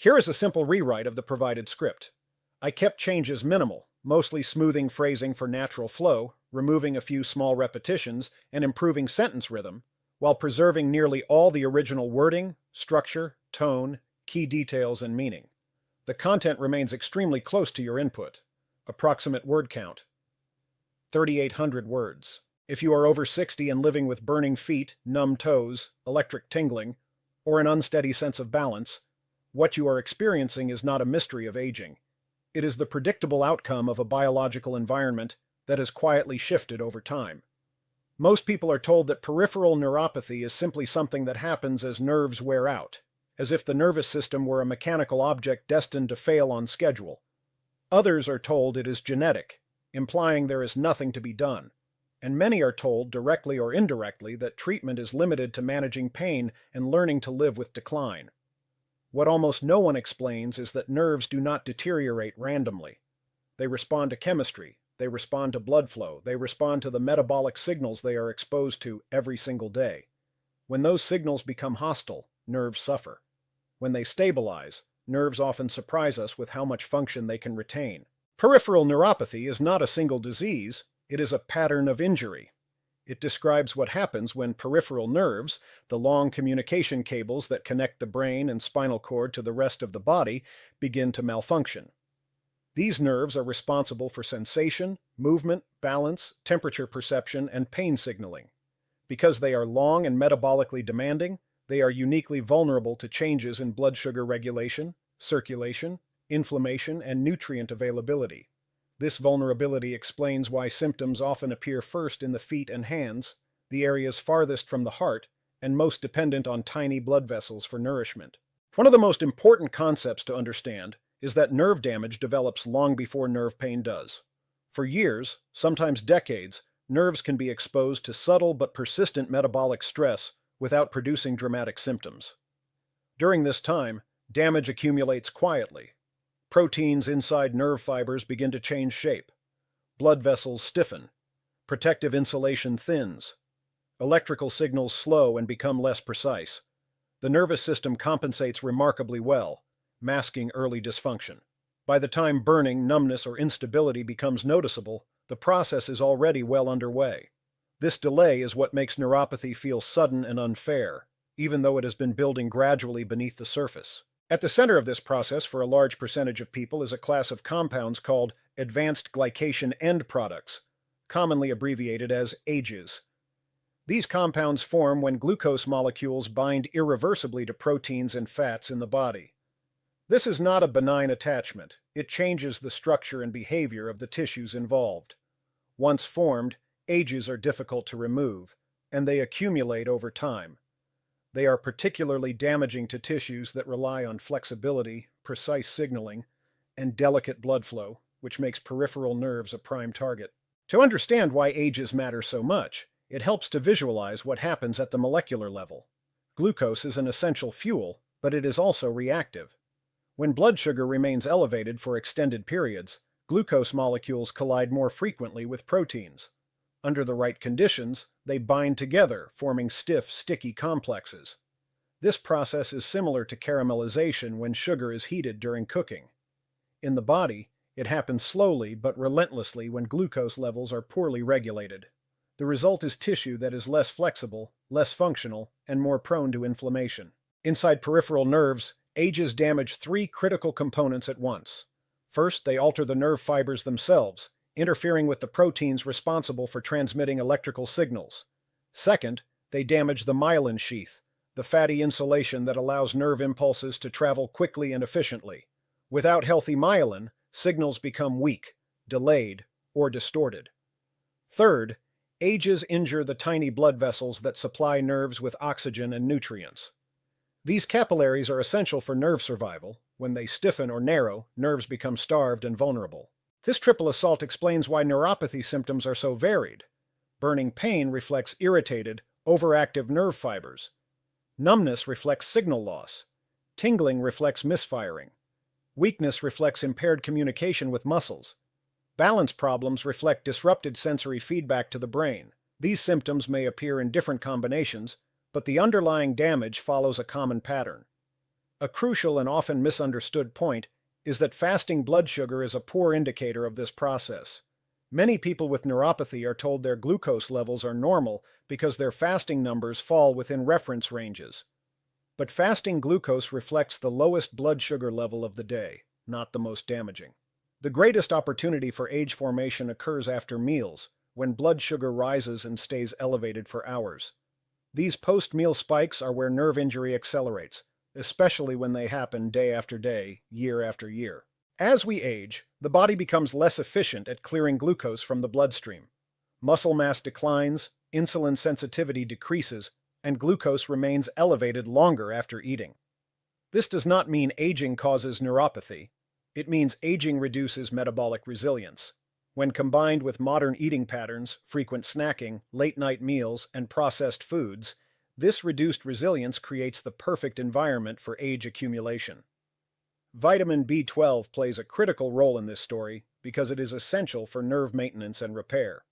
Here is a simple rewrite of the provided script. I kept changes minimal, mostly smoothing phrasing for natural flow, removing a few small repetitions, and improving sentence rhythm, while preserving nearly all the original wording, structure, tone, key details, and meaning. The content remains extremely close to your input. Approximate word count: 3,800 words. If you are over 60 and living with burning feet, numb toes, electric tingling, or an unsteady sense of balance, what you are experiencing is not a mystery of aging. It is the predictable outcome of a biological environment that has quietly shifted over time. Most people are told that peripheral neuropathy is simply something that happens as nerves wear out, as if the nervous system were a mechanical object destined to fail on schedule. Others are told it is genetic, implying there is nothing to be done. And many are told, directly or indirectly, that treatment is limited to managing pain and learning to live with decline. What almost no one explains is that nerves do not deteriorate randomly. They respond to chemistry, they respond to blood flow, they respond to the metabolic signals they are exposed to every single day. When those signals become hostile, nerves suffer. When they stabilize, nerves often surprise us with how much function they can retain. Peripheral neuropathy is not a single disease, it is a pattern of injury. It describes what happens when peripheral nerves, the long communication cables that connect the brain and spinal cord to the rest of the body, begin to malfunction. These nerves are responsible for sensation, movement, balance, temperature perception, and pain signaling. Because they are long and metabolically demanding, they are uniquely vulnerable to changes in blood sugar regulation, circulation, inflammation, and nutrient availability. This vulnerability explains why symptoms often appear first in the feet and hands, the areas farthest from the heart, and most dependent on tiny blood vessels for nourishment. One of the most important concepts to understand is that nerve damage develops long before nerve pain does. For years, sometimes decades, nerves can be exposed to subtle but persistent metabolic stress without producing dramatic symptoms. During this time, damage accumulates quietly. Proteins inside nerve fibers begin to change shape. Blood vessels stiffen. Protective insulation thins. Electrical signals slow and become less precise. The nervous system compensates remarkably well, masking early dysfunction. By the time burning, numbness, or instability becomes noticeable, the process is already well underway. This delay is what makes neuropathy feel sudden and unfair, even though it has been building gradually beneath the surface. At the center of this process for a large percentage of people is a class of compounds called advanced glycation end products, commonly abbreviated as AGEs. These compounds form when glucose molecules bind irreversibly to proteins and fats in the body. This is not a benign attachment. It changes the structure and behavior of the tissues involved. Once formed, AGEs are difficult to remove, and they accumulate over time. They are particularly damaging to tissues that rely on flexibility, precise signaling, and delicate blood flow, which makes peripheral nerves a prime target. To understand why AGEs matter so much, it helps to visualize what happens at the molecular level. Glucose is an essential fuel, but it is also reactive. When blood sugar remains elevated for extended periods, glucose molecules collide more frequently with proteins. Under the right conditions, they bind together, forming stiff, sticky complexes. This process is similar to caramelization when sugar is heated during cooking. In the body, it happens slowly but relentlessly when glucose levels are poorly regulated. The result is tissue that is less flexible, less functional, and more prone to inflammation. Inside peripheral nerves, AGEs damage three critical components at once. First, they alter the nerve fibers themselves, interfering with the proteins responsible for transmitting electrical signals. Second, they damage the myelin sheath, the fatty insulation that allows nerve impulses to travel quickly and efficiently. Without healthy myelin, signals become weak, delayed, or distorted. Third, AGEs injure the tiny blood vessels that supply nerves with oxygen and nutrients. These capillaries are essential for nerve survival. When they stiffen or narrow, nerves become starved and vulnerable. This triple assault explains why neuropathy symptoms are so varied. Burning pain reflects irritated, overactive nerve fibers. Numbness reflects signal loss. Tingling reflects misfiring. Weakness reflects impaired communication with muscles. Balance problems reflect disrupted sensory feedback to the brain. These symptoms may appear in different combinations, but the underlying damage follows a common pattern. A crucial and often misunderstood point is that fasting blood sugar is a poor indicator of this process. Many people with neuropathy are told their glucose levels are normal because their fasting numbers fall within reference ranges. But fasting glucose reflects the lowest blood sugar level of the day, not the most damaging. The greatest opportunity for age formation occurs after meals, when blood sugar rises and stays elevated for hours. These post-meal spikes are where nerve injury accelerates, especially when they happen day after day, year after year. As we age, the body becomes less efficient at clearing glucose from the bloodstream. Muscle mass declines, insulin sensitivity decreases, and glucose remains elevated longer after eating. This does not mean aging causes neuropathy. It means aging reduces metabolic resilience. When combined with modern eating patterns, frequent snacking, late-night meals, and processed foods, this reduced resilience creates the perfect environment for age accumulation. Vitamin B12 plays a critical role in this story because it is essential for nerve maintenance and repair.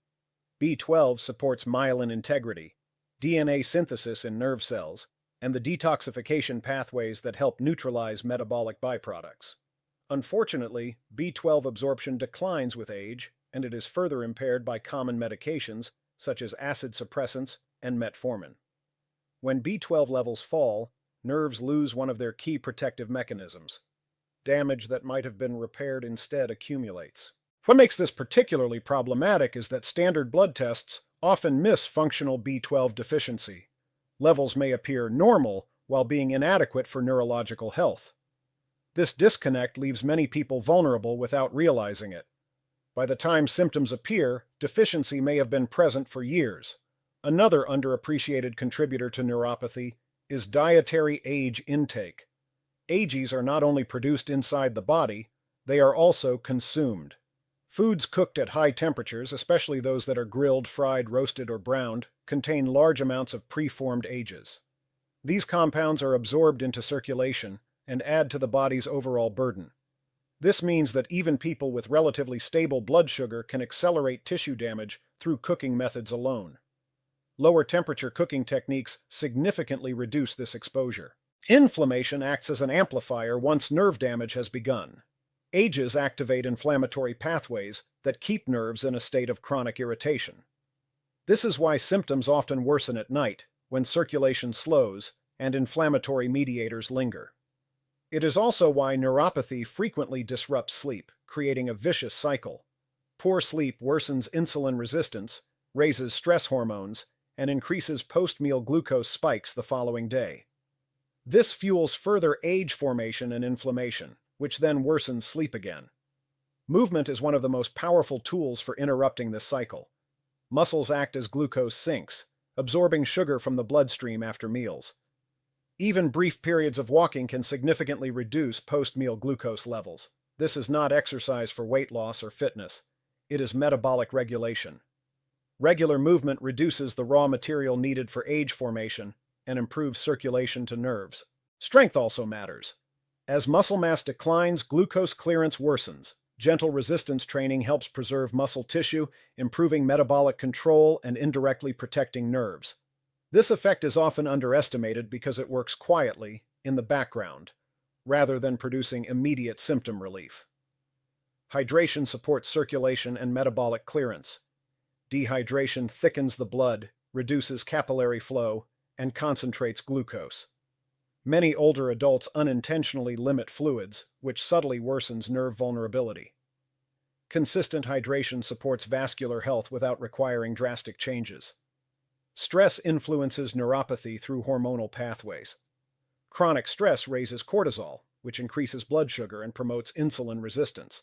B12 supports myelin integrity, DNA synthesis in nerve cells, and the detoxification pathways that help neutralize metabolic byproducts. Unfortunately, B12 absorption declines with age, and it is further impaired by common medications such as acid suppressants and metformin. When B12 levels fall, nerves lose one of their key protective mechanisms. Damage that might have been repaired instead accumulates. What makes this particularly problematic is that standard blood tests often miss functional B12 deficiency. Levels may appear normal while being inadequate for neurological health. This disconnect leaves many people vulnerable without realizing it. By the time symptoms appear, deficiency may have been present for years. Another underappreciated contributor to neuropathy is dietary age intake. AGEs are not only produced inside the body, they are also consumed. Foods cooked at high temperatures, especially those that are grilled, fried, roasted, or browned, contain large amounts of preformed AGEs. These compounds are absorbed into circulation and add to the body's overall burden. This means that even people with relatively stable blood sugar can accelerate tissue damage through cooking methods alone. Lower temperature cooking techniques significantly reduce this exposure. Inflammation acts as an amplifier once nerve damage has begun. AGEs activate inflammatory pathways that keep nerves in a state of chronic irritation. This is why symptoms often worsen at night, when circulation slows and inflammatory mediators linger. It is also why neuropathy frequently disrupts sleep, creating a vicious cycle. Poor sleep worsens insulin resistance, raises stress hormones, and increases post-meal glucose spikes the following day. This fuels further age formation and inflammation, which then worsens sleep again. Movement is one of the most powerful tools for interrupting this cycle. Muscles act as glucose sinks, absorbing sugar from the bloodstream after meals. Even brief periods of walking can significantly reduce post-meal glucose levels. This is not exercise for weight loss or fitness. It is metabolic regulation. Regular movement reduces the raw material needed for age formation and improves circulation to nerves. Strength also matters. As muscle mass declines, glucose clearance worsens. Gentle resistance training helps preserve muscle tissue, improving metabolic control and indirectly protecting nerves. This effect is often underestimated because it works quietly, in the background, rather than producing immediate symptom relief. Hydration supports circulation and metabolic clearance. Dehydration thickens the blood, reduces capillary flow, and concentrates glucose. Many older adults unintentionally limit fluids, which subtly worsens nerve vulnerability. Consistent hydration supports vascular health without requiring drastic changes. Stress influences neuropathy through hormonal pathways. Chronic stress raises cortisol, which increases blood sugar and promotes insulin resistance.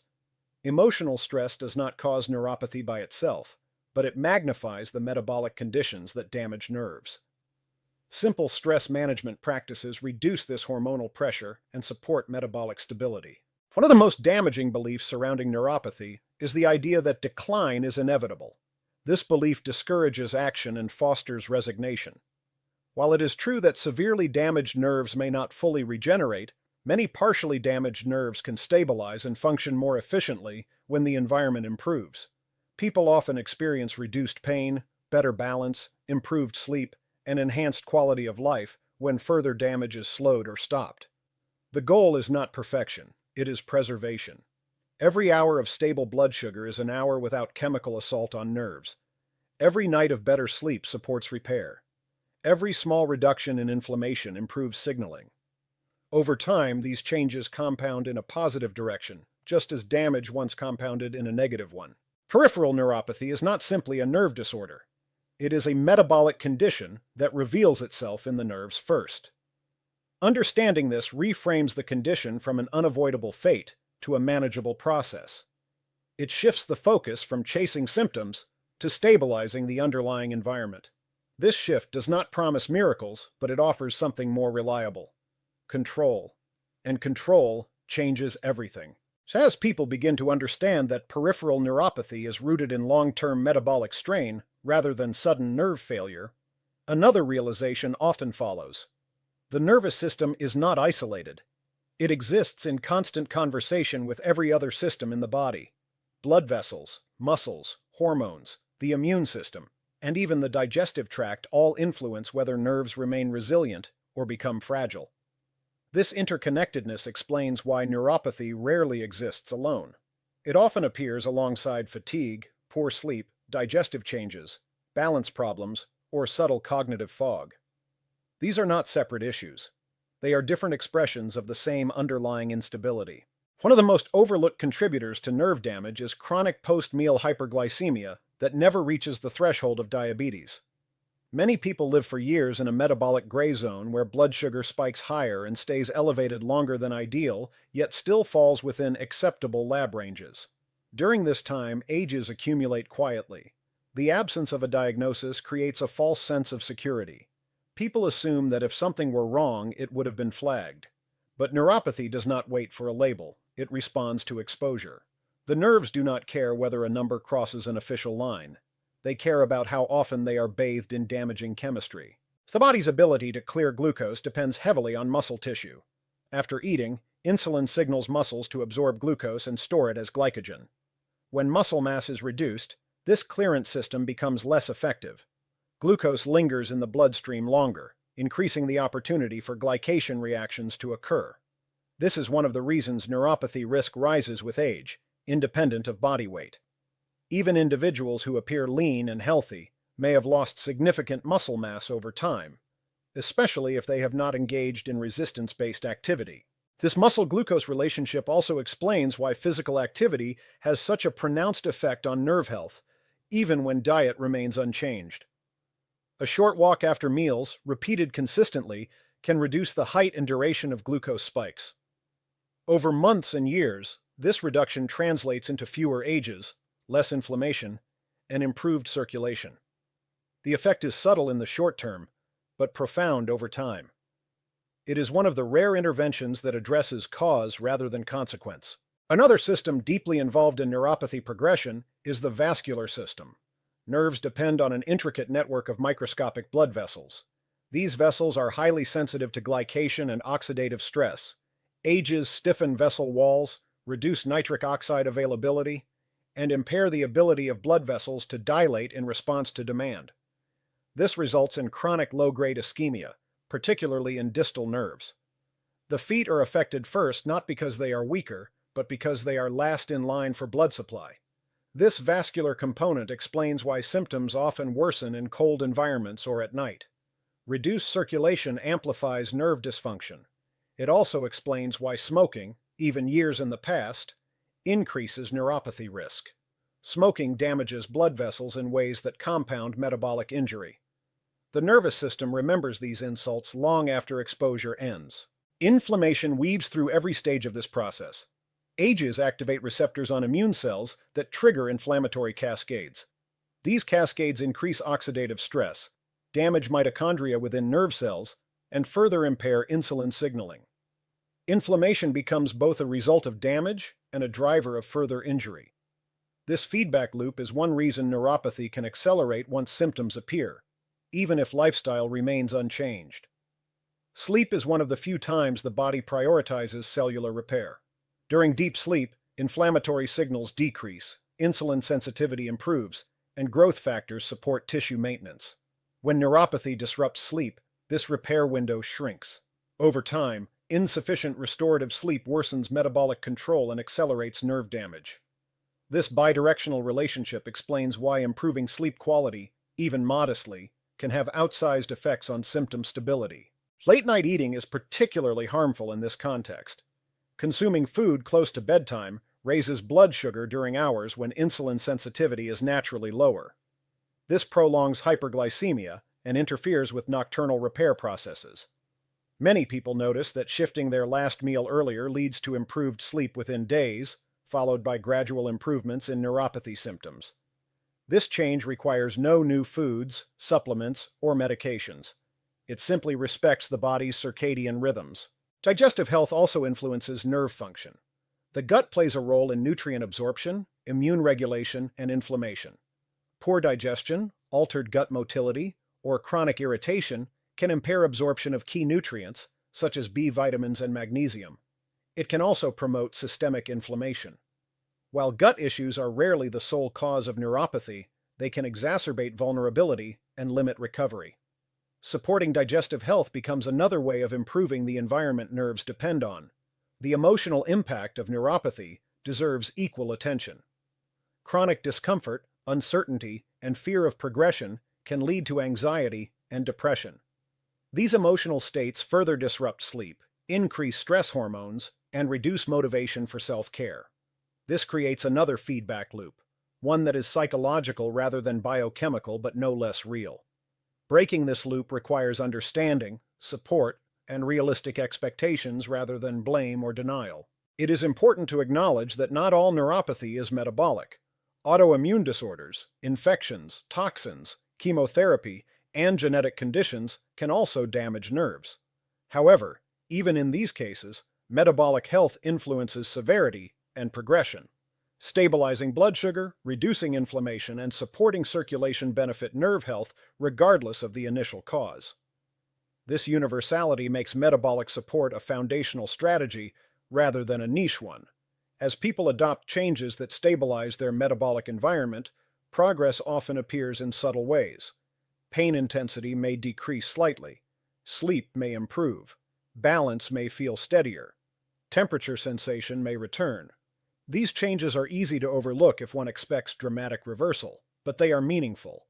Emotional stress does not cause neuropathy by itself, but it magnifies the metabolic conditions that damage nerves. Simple stress management practices reduce this hormonal pressure and support metabolic stability. One of the most damaging beliefs surrounding neuropathy is the idea that decline is inevitable. This belief discourages action and fosters resignation. While it is true that severely damaged nerves may not fully regenerate, many partially damaged nerves can stabilize and function more efficiently when the environment improves. People often experience reduced pain, better balance, improved sleep, and enhanced quality of life when further damage is slowed or stopped. The goal is not perfection, it is preservation. Every hour of stable blood sugar is an hour without chemical assault on nerves. Every night of better sleep supports repair. Every small reduction in inflammation improves signaling. Over time, these changes compound in a positive direction, just as damage once compounded in a negative one. Peripheral neuropathy is not simply a nerve disorder. It is a metabolic condition that reveals itself in the nerves first. Understanding this reframes the condition from an unavoidable fate to a manageable process. It shifts the focus from chasing symptoms to stabilizing the underlying environment. This shift does not promise miracles, but it offers something more reliable: control. And control changes everything. So as people begin to understand that peripheral neuropathy is rooted in long-term metabolic strain rather than sudden nerve failure, another realization often follows. The nervous system is not isolated. It exists in constant conversation with every other system in the body. Blood vessels, muscles, hormones, the immune system, and even the digestive tract all influence whether nerves remain resilient or become fragile. This interconnectedness explains why neuropathy rarely exists alone. It often appears alongside fatigue, poor sleep, digestive changes, balance problems, or subtle cognitive fog. These are not separate issues. They are different expressions of the same underlying instability. One of the most overlooked contributors to nerve damage is chronic post-meal hyperglycemia that never reaches the threshold of diabetes. Many people live for years in a metabolic gray zone where blood sugar spikes higher and stays elevated longer than ideal, yet still falls within acceptable lab ranges. During this time, ages accumulate quietly. The absence of a diagnosis creates a false sense of security. People assume that if something were wrong, it would have been flagged. But neuropathy does not wait for a label. It responds to exposure. The nerves do not care whether a number crosses an official line. They care about how often they are bathed in damaging chemistry. The body's ability to clear glucose depends heavily on muscle tissue. After eating, insulin signals muscles to absorb glucose and store it as glycogen. When muscle mass is reduced, this clearance system becomes less effective. Glucose lingers in the bloodstream longer, increasing the opportunity for glycation reactions to occur. This is one of the reasons neuropathy risk rises with age, independent of body weight. Even individuals who appear lean and healthy may have lost significant muscle mass over time, especially if they have not engaged in resistance-based activity. This muscle-glucose relationship also explains why physical activity has such a pronounced effect on nerve health, even when diet remains unchanged. A short walk after meals, repeated consistently, can reduce the height and duration of glucose spikes. Over months and years, this reduction translates into fewer ages, less inflammation, and improved circulation. The effect is subtle in the short term, but profound over time. It is one of the rare interventions that addresses cause rather than consequence. Another system deeply involved in neuropathy progression is the vascular system. Nerves depend on an intricate network of microscopic blood vessels. These vessels are highly sensitive to glycation and oxidative stress. Ages stiffen vessel walls, reduce nitric oxide availability, and impair the ability of blood vessels to dilate in response to demand. This results in chronic low-grade ischemia, particularly in distal nerves. The feet are affected first not because they are weaker, but because they are last in line for blood supply. This vascular component explains why symptoms often worsen in cold environments or at night. Reduced circulation amplifies nerve dysfunction. It also explains why smoking, even years in the past, increases neuropathy risk. Smoking damages blood vessels in ways that compound metabolic injury. The nervous system remembers these insults long after exposure ends. Inflammation weaves through every stage of this process. Ages activate receptors on immune cells that trigger inflammatory cascades. These cascades increase oxidative stress, damage mitochondria within nerve cells, and further impair insulin signaling. Inflammation becomes both a result of damage and a driver of further injury. This feedback loop is one reason neuropathy can accelerate once symptoms appear, even if lifestyle remains unchanged. Sleep is one of the few times the body prioritizes cellular repair. During deep sleep, inflammatory signals decrease, insulin sensitivity improves, and growth factors support tissue maintenance. When neuropathy disrupts sleep, this repair window shrinks. Over time, Insufficient restorative sleep worsens metabolic control and accelerates nerve damage. This bidirectional relationship explains why improving sleep quality, even modestly, can have outsized effects on symptom stability. Late-night eating is particularly harmful in this context. Consuming food close to bedtime raises blood sugar during hours when insulin sensitivity is naturally lower. This prolongs hyperglycemia and interferes with nocturnal repair processes. Many people notice that shifting their last meal earlier leads to improved sleep within days, followed by gradual improvements in neuropathy symptoms. This change requires no new foods, supplements, or medications. It simply respects the body's circadian rhythms. Digestive health also influences nerve function. The gut plays a role in nutrient absorption, immune regulation, and inflammation. Poor digestion, altered gut motility, or chronic irritation can impair absorption of key nutrients, such as B vitamins and magnesium. It can also promote systemic inflammation. While gut issues are rarely the sole cause of neuropathy, they can exacerbate vulnerability and limit recovery. Supporting digestive health becomes another way of improving the environment nerves depend on. The emotional impact of neuropathy deserves equal attention. Chronic discomfort, uncertainty, and fear of progression can lead to anxiety and depression. These emotional states further disrupt sleep, increase stress hormones, and reduce motivation for self-care. This creates another feedback loop, one that is psychological rather than biochemical but no less real. Breaking this loop requires understanding, support, and realistic expectations rather than blame or denial. It is important to acknowledge that not all neuropathy is metabolic. Autoimmune disorders, infections, toxins, chemotherapy, and genetic conditions can also damage nerves. However, even in these cases, metabolic health influences severity and progression. Stabilizing blood sugar, reducing inflammation, and supporting circulation benefit nerve health regardless of the initial cause. This universality makes metabolic support a foundational strategy rather than a niche one. As people adopt changes that stabilize their metabolic environment, progress often appears in subtle ways. Pain intensity may decrease slightly, sleep may improve, balance may feel steadier, temperature sensation may return. These changes are easy to overlook if one expects dramatic reversal, but they are meaningful.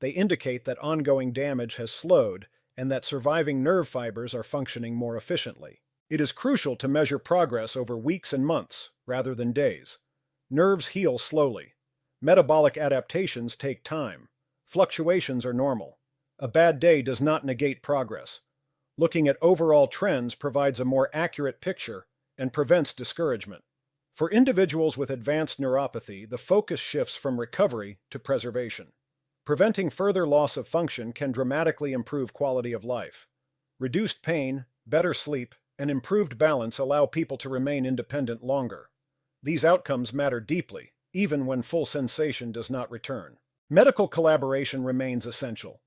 They indicate that ongoing damage has slowed and that surviving nerve fibers are functioning more efficiently. It is crucial to measure progress over weeks and months, rather than days. Nerves heal slowly. Metabolic adaptations take time. Fluctuations are normal. A bad day does not negate progress. Looking at overall trends provides a more accurate picture and prevents discouragement. For individuals with advanced neuropathy, the focus shifts from recovery to preservation. Preventing further loss of function can dramatically improve quality of life. Reduced pain, better sleep, and improved balance allow people to remain independent longer. These outcomes matter deeply, even when full sensation does not return. Medical collaboration remains essential.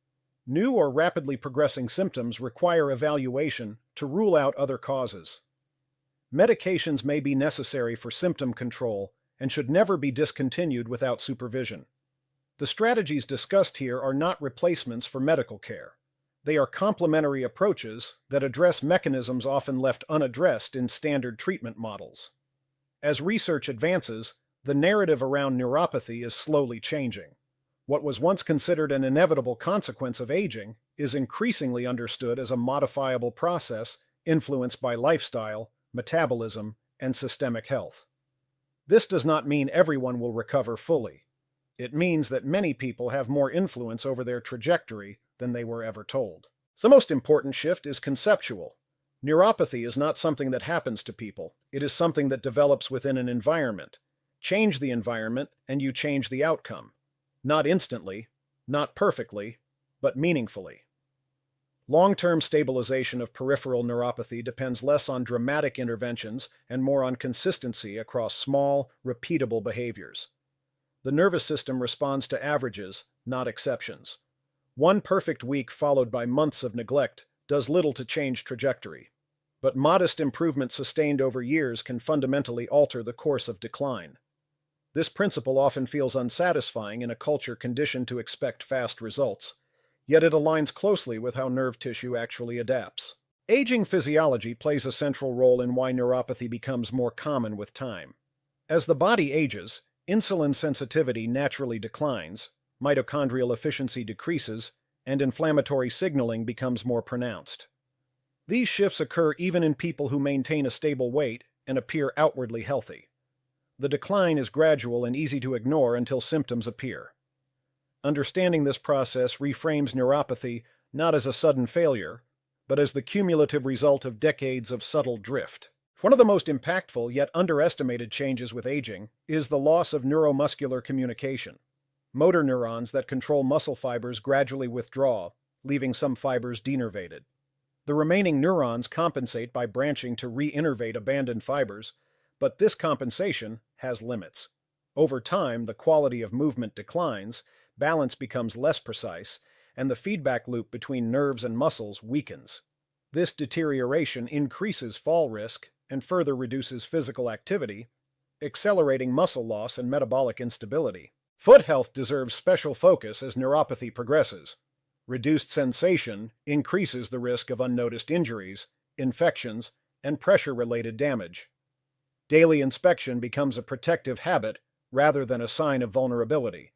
New or rapidly progressing symptoms require evaluation to rule out other causes. Medications may be necessary for symptom control and should never be discontinued without supervision. The strategies discussed here are not replacements for medical care. They are complementary approaches that address mechanisms often left unaddressed in standard treatment models. As research advances, the narrative around neuropathy is slowly changing. What was once considered an inevitable consequence of aging is increasingly understood as a modifiable process influenced by lifestyle, metabolism, and systemic health. This does not mean everyone will recover fully. It means that many people have more influence over their trajectory than they were ever told. The most important shift is conceptual. Neuropathy is not something that happens to people. It is something that develops within an environment. Change the environment, and you change the outcome. Not instantly, not perfectly, but meaningfully. Long-term stabilization of peripheral neuropathy depends less on dramatic interventions and more on consistency across small, repeatable behaviors. The nervous system responds to averages, not exceptions. One perfect week followed by months of neglect does little to change trajectory. But modest improvement sustained over years can fundamentally alter the course of decline. This principle often feels unsatisfying in a culture conditioned to expect fast results, yet it aligns closely with how nerve tissue actually adapts. Aging physiology plays a central role in why neuropathy becomes more common with time. As the body ages, insulin sensitivity naturally declines, mitochondrial efficiency decreases, and inflammatory signaling becomes more pronounced. These shifts occur even in people who maintain a stable weight and appear outwardly healthy. The decline is gradual and easy to ignore until symptoms appear. Understanding this process reframes neuropathy not as a sudden failure, but as the cumulative result of decades of subtle drift. One of the most impactful yet underestimated changes with aging is the loss of neuromuscular communication. Motor neurons that control muscle fibers gradually withdraw, leaving some fibers denervated. The remaining neurons compensate by branching to reinnervate abandoned fibers, but this compensation has limits. Over time, the quality of movement declines, balance becomes less precise, and the feedback loop between nerves and muscles weakens. This deterioration increases fall risk and further reduces physical activity, accelerating muscle loss and metabolic instability. Foot health deserves special focus as neuropathy progresses. Reduced sensation increases the risk of unnoticed injuries, infections, and pressure-related damage. Daily inspection becomes a protective habit rather than a sign of vulnerability.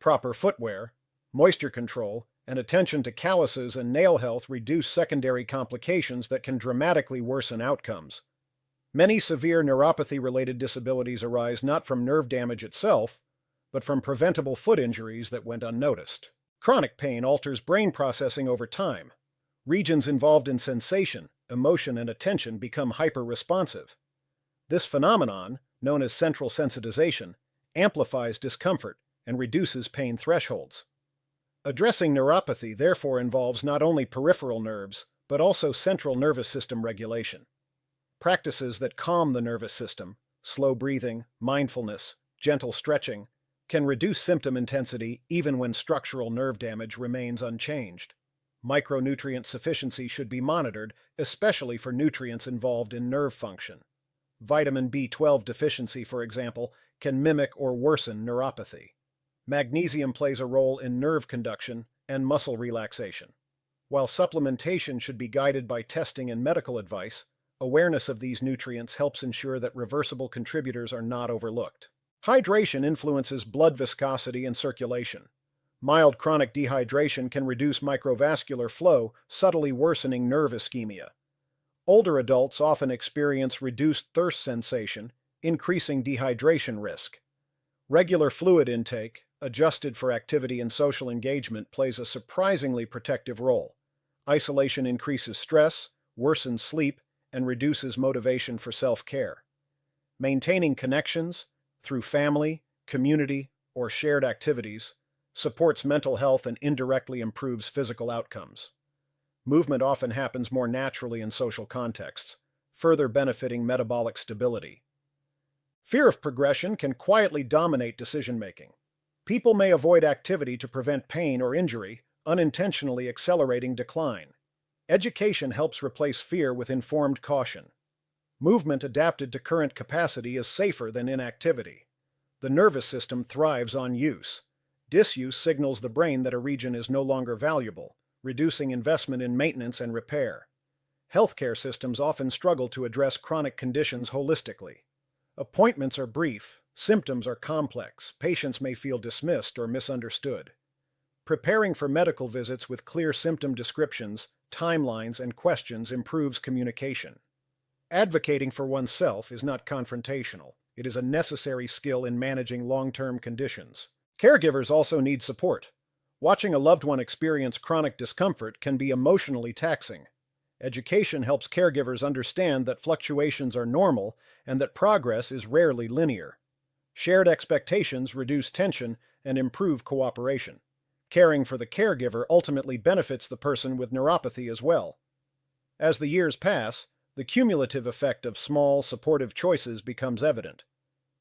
Proper footwear, moisture control, and attention to calluses and nail health reduce secondary complications that can dramatically worsen outcomes. Many severe neuropathy-related disabilities arise not from nerve damage itself, but from preventable foot injuries that went unnoticed. Chronic pain alters brain processing over time. Regions involved in sensation, emotion, and attention become hyper-responsive. This phenomenon, known as central sensitization, amplifies discomfort and reduces pain thresholds. Addressing neuropathy therefore involves not only peripheral nerves, but also central nervous system regulation. Practices that calm the nervous system, slow breathing, mindfulness, gentle stretching, can reduce symptom intensity even when structural nerve damage remains unchanged. Micronutrient sufficiency should be monitored, especially for nutrients involved in nerve function. Vitamin B12 deficiency, for example, can mimic or worsen neuropathy. Magnesium plays a role in nerve conduction and muscle relaxation. While supplementation should be guided by testing and medical advice, awareness of these nutrients helps ensure that reversible contributors are not overlooked. Hydration influences blood viscosity and circulation. Mild chronic dehydration can reduce microvascular flow, subtly worsening nerve ischemia. Older adults often experience reduced thirst sensation, increasing dehydration risk. Regular fluid intake, adjusted for activity and social engagement, plays a surprisingly protective role. Isolation increases stress, worsens sleep, and reduces motivation for self-care. Maintaining connections, through family, community, or shared activities, supports mental health and indirectly improves physical outcomes. Movement often happens more naturally in social contexts, further benefiting metabolic stability. Fear of progression can quietly dominate decision-making. People may avoid activity to prevent pain or injury, unintentionally accelerating decline. Education helps replace fear with informed caution. Movement adapted to current capacity is safer than inactivity. The nervous system thrives on use. Disuse signals the brain that a region is no longer valuable, reducing investment in maintenance and repair. Healthcare systems often struggle to address chronic conditions holistically. Appointments are brief, symptoms are complex, patients may feel dismissed or misunderstood. Preparing for medical visits with clear symptom descriptions, timelines, and questions improves communication. Advocating for oneself is not confrontational. It is a necessary skill in managing long-term conditions. Caregivers also need support. Watching a loved one experience chronic discomfort can be emotionally taxing. Education helps caregivers understand that fluctuations are normal and that progress is rarely linear. Shared expectations reduce tension and improve cooperation. Caring for the caregiver ultimately benefits the person with neuropathy as well. As the years pass, the cumulative effect of small, supportive choices becomes evident.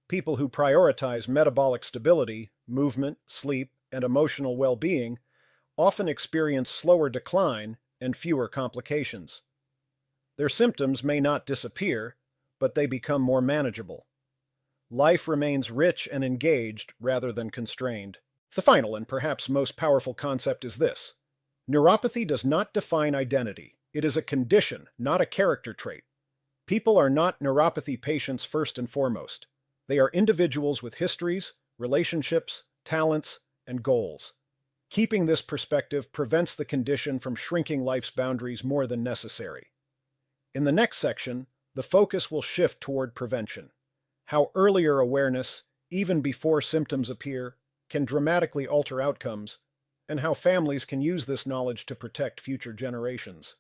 People who prioritize metabolic stability, movement, sleep, and emotional well-being often experience slower decline and fewer complications. Their symptoms may not disappear, but they become more manageable. Life remains rich and engaged rather than constrained. The final and perhaps most powerful concept is this: neuropathy does not define identity, It is a condition, not a character trait. People are not neuropathy patients first and foremost. They are individuals with histories, relationships, talents, and goals. Keeping this perspective prevents the condition from shrinking life's boundaries more than necessary. In the next section, the focus will shift toward prevention. How earlier awareness, even before symptoms appear, can dramatically alter outcomes, and how families can use this knowledge to protect future generations.